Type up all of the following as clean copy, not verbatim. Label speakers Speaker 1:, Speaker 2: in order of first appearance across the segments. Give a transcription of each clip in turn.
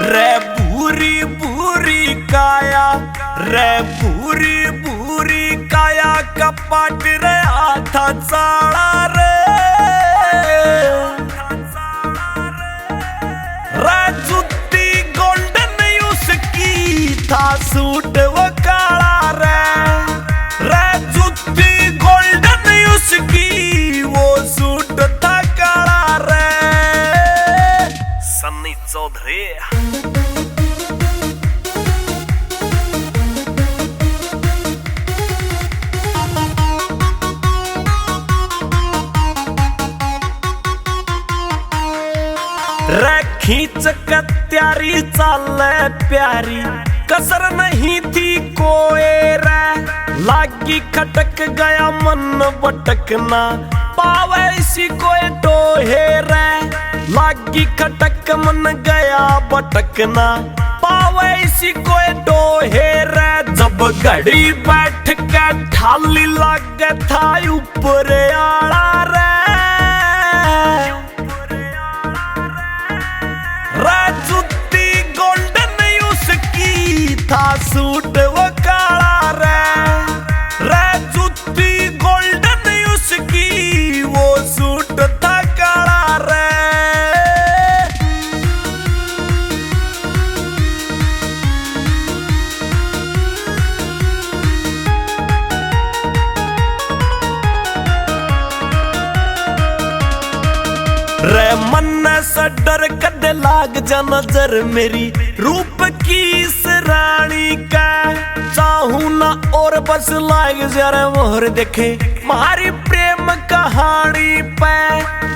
Speaker 1: रे भूरी भूरी काया, रे भूरी भूरी काया कपाट रे हाथा चाला रे। जुत्ती गोल्डन उसकी था सूट वो काला रे जुत्ती गोल्डन उसकी वो सूट था काला रे। सन्नी चौधरी खींच कत्यारी चाले प्यारी, कसर नहीं थी कोई रे। लागी खटक गया मन बटकना, पावे इसी कोई टोहे रे। लागी खटक मन गया बटकना, पावे इसी कोई टोहे रे। जब घड़ी बैठ के ठाली लग था ऊपर आला रे। जुत्ती गोल्डन उसकी था सूट वो काला रे जुत्ती गोल्डन उसकी वो सूट था काला रे। मन से डर कद लाग जा नजर मेरी रूप की इस रानी का। चाहूं ना और बस लाग जरा मोहर देखे मारी प्रेम कहानी पे।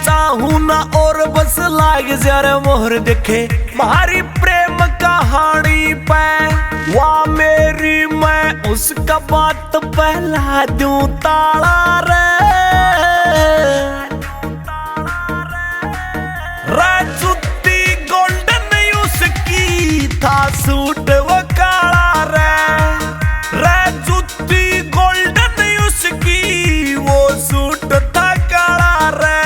Speaker 1: चाहूं ना और बस लाग जरा मोहर देखे मारी प्रेम कहानी पे। वाह मेरी मैं उसका बात पहला दूं ताला रे। जुत्ती गोल्डन उसकी था सूट वो काला रे जुत्ती गोल्डन उसकी वो सूट था काला रे।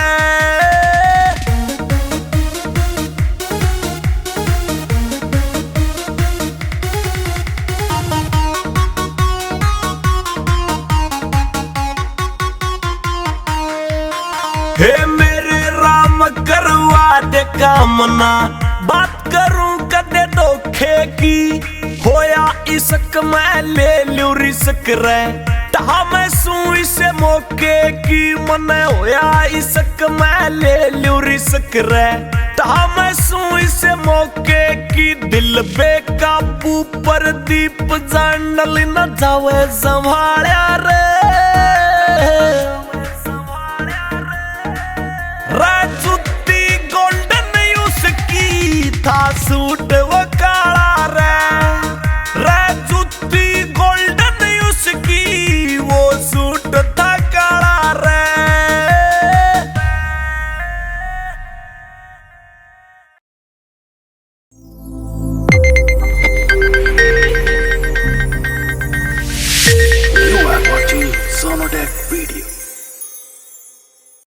Speaker 1: हे मेरे राम करवा दे कामना, बात करूं कदे धोखे की। होया इसक मैं ले लूं रिस्क रे, ता मैं सू इसे मौके की। मने होया इसक मैं ले लूं रिस्क रे, ता मैं सू इसे मौके की। दिल बेकाबू पर दीप जानल न जावे संभाल्या रे। जुत्ती गोल्डन उसकी था सूट वो काला रे